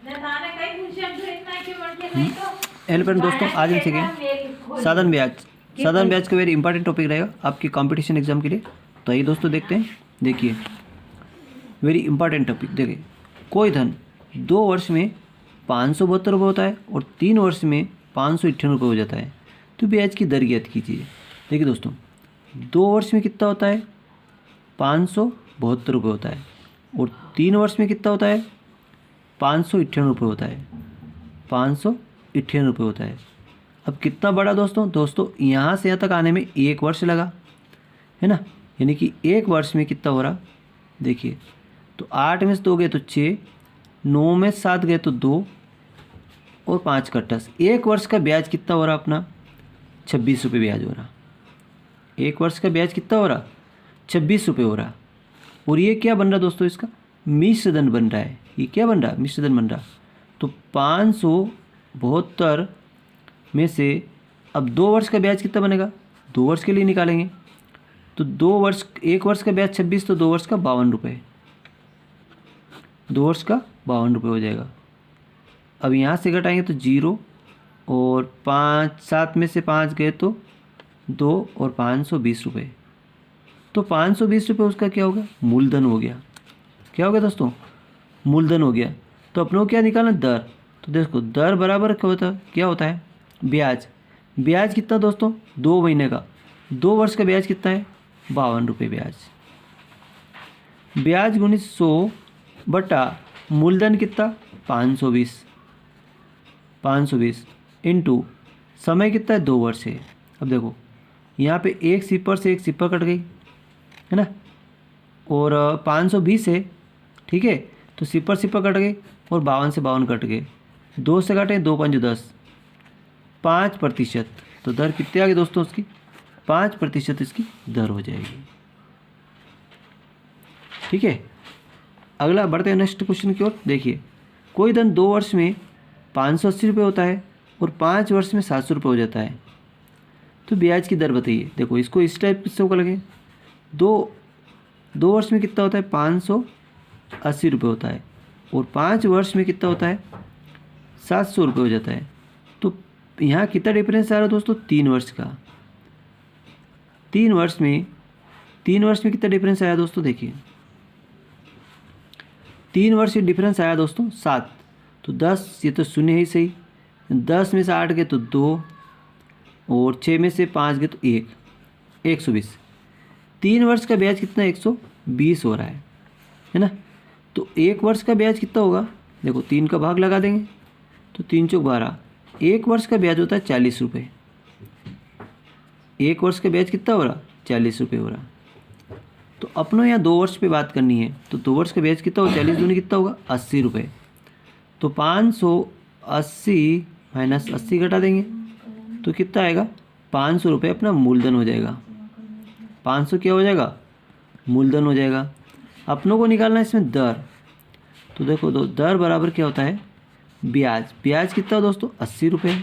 Hello friend दोस्तों, आज हम सीखेंगे साधन ब्याज। साधन ब्याज का वेरी इंपॉर्टेंट टॉपिक रहेगा आपकी कंपटीशन एग्जाम के लिए। तो आइए दोस्तों देखते हैं। देखिए वेरी इंपॉर्टेंट टॉपिक। देखिए कोई धन 2 वर्ष में 572 रुपये होता है और 3 वर्ष में 598 रुपये हो जाता है, तो ब्याज की दर ज्ञात कीजिए। देखिए दोस्तों 2 वर्ष में कितना होता है 572 रुपये होता है और 3 वर्ष में कितना होता है 598 रुपये होता है। 598 रुपये होता है। अब कितना बड़ा दोस्तों यहाँ से यहाँ तक आने में 1 वर्ष लगा है ना, यानी कि 1 वर्ष में कितना हो रहा देखिए। तो 8 में से 2 गए तो 6, 9 में 7 गए तो 2 और 5 का 10। 1 वर्ष का ब्याज कितना हो रहा अपना 26 रुपये ब्याज हो रहा। 1 वर्ष का ब्याज कितना हो रहा 26 रुपये हो रहा। और ये क्या बन रहा दोस्तों, इसका मिश्रधन बन रहा है। ये क्या बन रहा मिश्रधन बन रहा। तो 572 में से अब 2 वर्ष का ब्याज कितना बनेगा, 2 वर्ष के लिए निकालेंगे तो 1 वर्ष का ब्याज 26, तो 2 वर्ष का 52 रुपये। 2 वर्ष का 52 रुपये हो जाएगा। अब यहाँ से घटाएंगे तो 0 और 7 में से 5 गए तो 2 और 520 रुपये। तो 520 रुपये उसका क्या हो गया मूलधन हो गया। क्या हो गया दोस्तों मूलधन हो गया। तो अपनों को क्या निकालना दर। तो देखो दर बराबर क्या होता है ब्याज। ब्याज कितना दोस्तों 2 महीने का, 2 वर्ष का ब्याज कितना है 52 रुपये ब्याज। ब्याज गुणित 100 बटा मूलधन कितना 520 इंटू समय कितना है 2 वर्ष है। अब देखो यहाँ पे एक सिपर से एक सिपर कट गई है ना, और 520 है ठीक है, तो सिपर कट गई और 52 से 52 कट गए, 2 से काटें 2 5 10, 5%। तो दर कितनी आ गई दोस्तों उसकी 5% इसकी दर हो जाएगी। ठीक है, अगला बढ़ते हैं नेक्स्ट क्वेश्चन की ओर। देखिए कोई धन 2 वर्ष में 580 रुपये होता है और 5 वर्ष में 700 रुपये हो जाता है, तो ब्याज की दर बताइए। देखो इसको इस टाइप से होगा लगे, 2 वर्ष में कितना होता है 580 रुपये होता है और 5 वर्ष में कितना होता है 700 रुपये हो जाता है। तो यहाँ कितना डिफरेंस आ रहा है दोस्तों 3 वर्ष का। 3 वर्ष में कितना डिफरेंस आया दोस्तों, देखिए 3 वर्ष में डिफरेंस आया दोस्तों 7। तो 10 ये तो शून्य ही सही, 10 में से 8 गए तो 2 और 6 में से 5 गए तो 1, 120। 3 वर्ष का ब्याज कितना 120 हो रहा है ना। तो 1 वर्ष का ब्याज कितना होगा, देखो 3 का भाग लगा देंगे तो 3 चौक 12। 1 वर्ष का ब्याज होता है 40 रुपये। 1 वर्ष का ब्याज कितना हो रहा 40 रुपये हो रहा। तो अपनों यहाँ 2 वर्ष पे बात करनी है, तो 2 वर्ष का ब्याज कितना होगा 40 दूनी कितना होगा 80 रुपये। तो 580 माइनस 80 घटा देंगे तो कितना आएगा 500 रुपये अपना मूलधन हो जाएगा। 500 क्या हो जाएगा मूलधन हो जाएगा। अपनों को निकालना है इसमें दर। तो देखो दर बराबर क्या होता है ब्याज। ब्याज कितना दोस्तों 80 रुपये।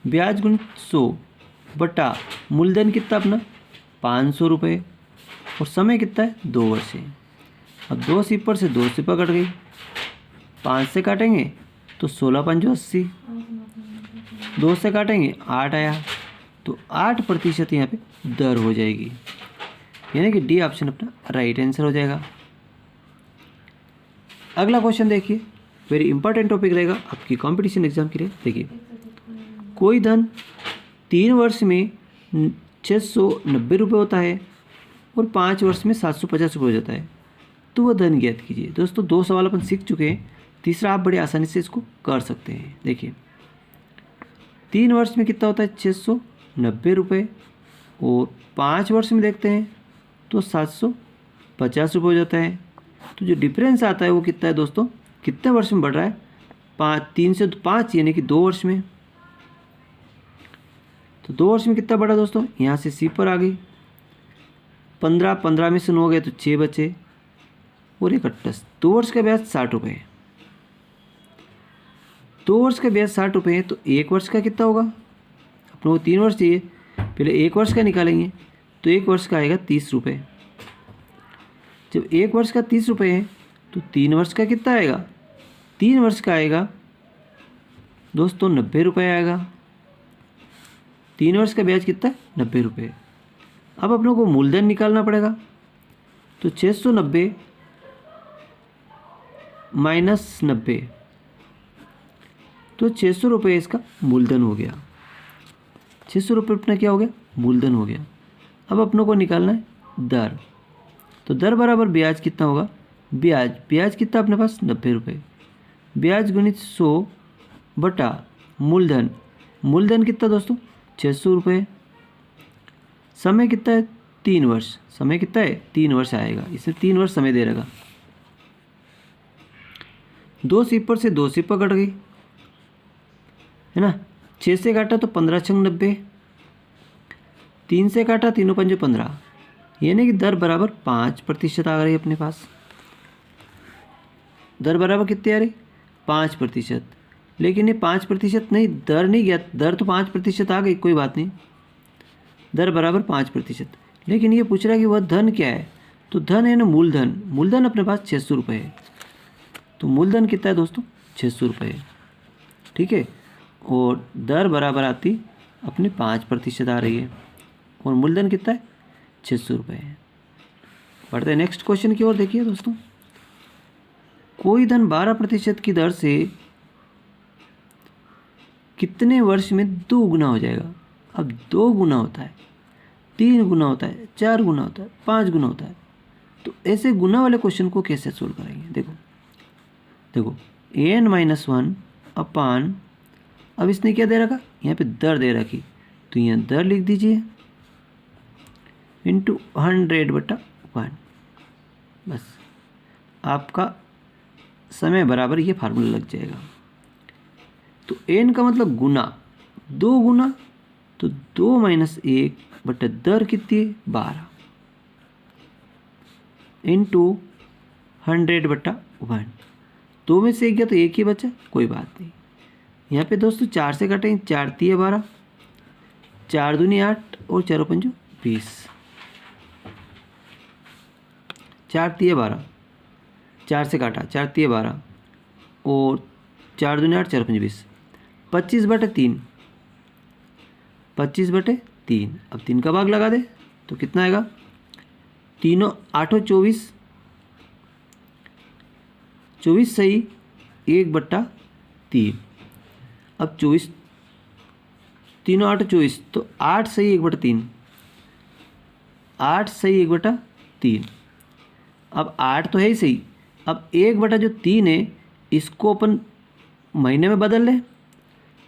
ब्याज गुणित 100 बटा मूलधन कितना अपना 500 रुपये और समय कितना है 2 वर्ष है। अब 2 सिपर से 2 सिपर कट गई, 5 से काटेंगे तो 16 5 80, 2 से काटेंगे 8 आया, तो 8% यहाँ पे दर हो जाएगी, यानी कि डी ऑप्शन अपना राइट आंसर हो जाएगा। अगला क्वेश्चन देखिए, वेरी इंपॉर्टेंट टॉपिक रहेगा आपकी कंपटीशन एग्जाम के लिए। देखिए कोई धन 3 वर्ष में 690 रुपये होता है और 5 वर्ष में 750 रुपये हो जाता है, तो वह धन ज्ञात कीजिए। दोस्तों 2 सवाल अपन सीख चुके हैं, तीसरा आप बड़े आसानी से इसको कर सकते हैं। देखिए 3 वर्ष में कितना होता है 690 रुपये और 5 वर्ष में देखते हैं तो 750 रुपये हो जाता है। तो जो डिफरेंस आता है वो कितना है दोस्तों, कितने वर्ष में बढ़ रहा है 3 से 5 यानी कि 2 वर्ष में। तो 2 वर्ष में कितना बढ़ा दोस्तों, यहाँ से सी पर आ गई 15 में से 9 गए तो 6 बचे और 31। 2 वर्ष का ब्याज 60 रुपये है। 2 वर्ष का ब्याज 60 रुपये है, तो 1 वर्ष का कितना होगा, अपने को 3 वर्ष चाहिए, पहले 1 वर्ष का निकालेंगे तो 1 वर्ष का आएगा 30 रुपये। जब 1 वर्ष का 30 रुपये है तो 3 वर्ष का कितना आएगा 3 वर्ष का आएगा दोस्तों 90 रुपये आएगा। 3 वर्ष का ब्याज कितना है? 90 रुपये। अब अपनों को मूलधन निकालना पड़ेगा, तो 690 माइनस 90, तो 600 रुपये इसका मूलधन हो गया। 600 रुपये अपना क्या हो गया? मूलधन हो गया। अब अपनों को निकालना है दर, तो दर बराबर ब्याज कितना होगा? ब्याज कितना अपने पास? 90 रुपये। ब्याज गुणित 100 बटा मूलधन कितना दोस्तों? 600 रुपये। समय कितना है? 3 वर्ष। समय कितना है? 3 वर्ष आएगा, इसमें 3 वर्ष समय दे रहेगा। 2 सिपर से 2 सिपर कट गई है ना। 6 से काटा तो 15 छंग 90, 3 से काटा 3 पंजे 15, यानी कि दर बराबर 5% आ रही है अपने पास। दर बराबर कितनी आ रही? 5%। लेकिन ये 5% नहीं, दर नहीं गया, दर तो 5% आ गई, कोई बात नहीं, दर बराबर 5%। लेकिन ये पूछ रहा है कि वह धन क्या है, तो धन है ना मूलधन अपने पास 600 रुपये है। तो मूलधन कितना है दोस्तों? 600 रुपये, ठीक है। और दर बराबर आती अपनी 5% आ रही है, और मूलधन कितना है? 600 रुपये है। बढ़ते हैं नेक्स्ट क्वेश्चन की ओर। देखिए दोस्तों, कोई धन 12% की दर से कितने वर्ष में 2 गुना हो जाएगा? अब 2 गुना होता है, 3 गुना होता है, 4 गुना होता है, 5 गुना होता है, तो ऐसे गुना वाले क्वेश्चन को कैसे सोल्व करेंगे? देखो n-1 अपान, अब इसने क्या दे रखा? यहाँ पे दर दे रखी, तो यहाँ दर लिख दीजिए इंटू 100/1। बस आपका समय बराबर ये फार्मूला लग जाएगा। तो n का मतलब गुना, 2 गुना, तो 2 - 1 दर कितनी है? 12 इंटू 100/1। 2 में से 1 गया तो 1 ही बचा, कोई बात नहीं। यहाँ पे दोस्तों 4 से काटेंगे, 4 × 3 = 12, 4 दूनी 8 और 4 × 5 = 20, 4 × 3 = 12, 4 से काटा, 4 × 3 = 12 और 4 दूनी 8, 4 × 5 = 20, 25/3, 25/3। अब 3 का भाग लगा दे तो कितना आएगा? 3 8 24, 24 सही 1/3। अब 24, 3 8 24, तो 8 सही 1/3, 8 सही 1/3। अब 8 तो है ही सही, अब 1/3 है, इसको अपन महीने में बदल लें,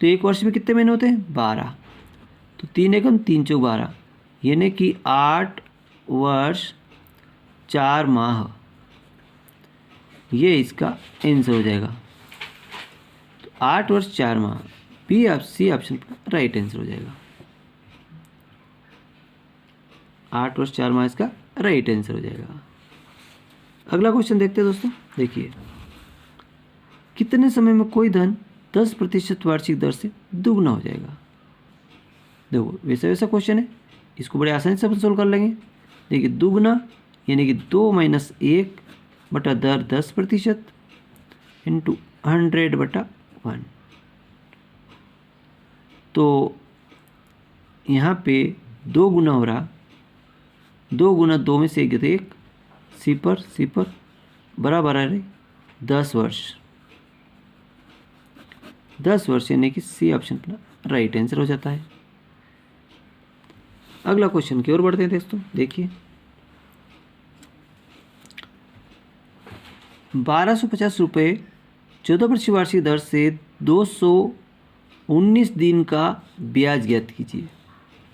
तो 1 वर्ष में कितने महीने होते हैं? 12, तो 3 एकम 3 × 12, यानी कि 8 वर्ष 4 माह, ये इसका आंसर हो जाएगा। तो 8 वर्ष 4 माह, सी ऑप्शन पर राइट आंसर हो जाएगा। 8 वर्ष 4 माह इसका राइट आंसर हो जाएगा। अगला क्वेश्चन देखते हैं दोस्तों। देखिए, कितने समय में कोई धन 10% वार्षिक दर से दुगना हो जाएगा? देखो वैसा क्वेश्चन है, इसको बड़े आसानी से अपन सोल्व कर लेंगे। देखिए दुगना यानी कि 2 - 1 दर 10% इंटू 100/1। तो यहाँ पे 2 गुना हो रहा, 2 गुना 2 में से 1 गया तो 1, सिपर बराबर आ रही 10 वर्ष, 10 वर्ष, यानी कि सी ऑप्शन अपना राइट आंसर हो जाता है। अगला क्वेश्चन की ओर बढ़ते हैं दोस्तों। देखिए, 1250 रुपये 14% वार्षिक दर से 219 दिन का ब्याज ज्ञात कीजिए।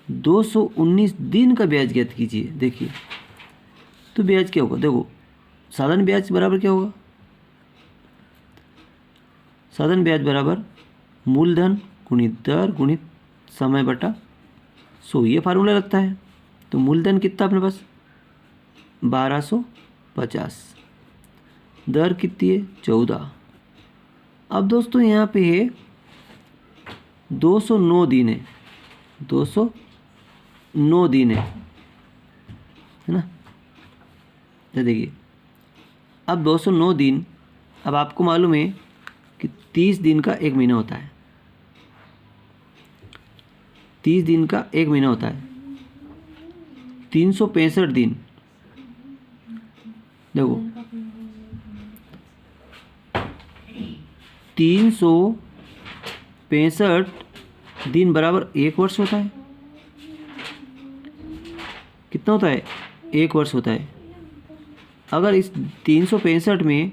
219 दिन का ब्याज ज्ञात कीजिए। देखिए, तो ब्याज क्या होगा? देखो, साधारण ब्याज बराबर क्या होगा? साधारण ब्याज बराबर मूलधन गुणित दर गुणित समय बटा 100, ये फार्मूला लगता है। तो मूलधन कितना अपने पास? 1250, दर कितनी है? 14। अब दोस्तों यहाँ पे है 209 दिन है, 209 दिन है ना। तो देखिए, अब 209 दिन, अब आपको मालूम है कि 30 दिन का एक महीना होता है। 30 दिन का एक महीना होता है। 365 दिन, देखो 365 दिन बराबर एक वर्ष होता है। कितना होता है? एक वर्ष होता है। अगर इस 365 में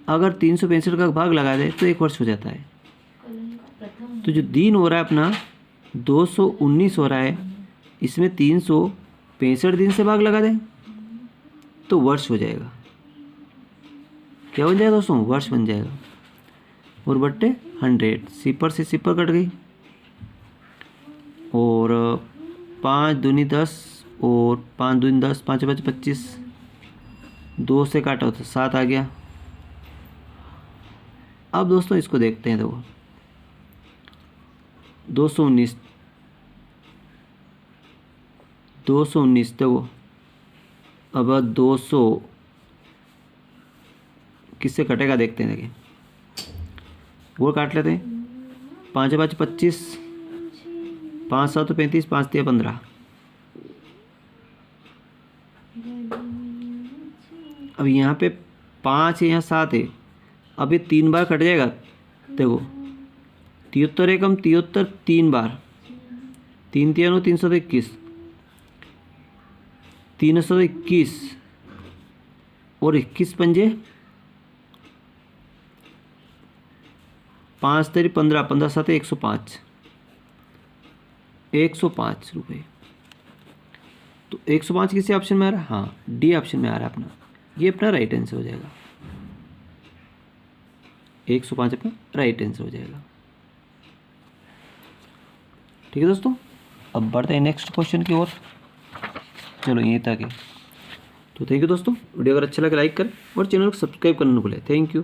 अगर 365 का भाग लगा दे तो एक वर्ष हो जाता है। तो जो दिन हो रहा है अपना 219 हो रहा है, इसमें 365 दिन से भाग लगा दें तो वर्ष हो जाएगा। क्या बन जाएगा दोस्तों? वर्ष बन जाएगा। और बट्टे 100, सिपर से सिपर कट गई, और 5 दूनी 10 और 5 दूनी 10, 5 5 25, 2 से काटा तो 7 आ गया। अब दोस्तों इसको देखते हैं। देखो 219 देखो, अब 200 किससे कटेगा देखते हैं। देखिए वो काट लेते हैं। 5 5 25, 5 7 35, 5 3 15। अब यहाँ पे 5 है, यहाँ 7 है। अब ये 3 बार कट जाएगा। देखो 73 एकम 73 3 बार, 3 3 321, 321 और 21 पंजे 5 तेरी 15, 15 7 105, 105 रुपये। तो 105 किसी ऑप्शन में आ रहा है? हाँ, डी ऑप्शन में आ रहा है अपना। ये अपना राइट आंसर हो जाएगा। 105 अपना राइट आंसर हो जाएगा। ठीक है दोस्तों, अब बढ़ते हैं नेक्स्ट क्वेश्चन की ओर। चलो यहीं तक है। तो थैंक यू दोस्तों, वीडियो अगर अच्छा लगे लाइक करें और चैनल को सब्सक्राइब करना न भूलें। Thank you.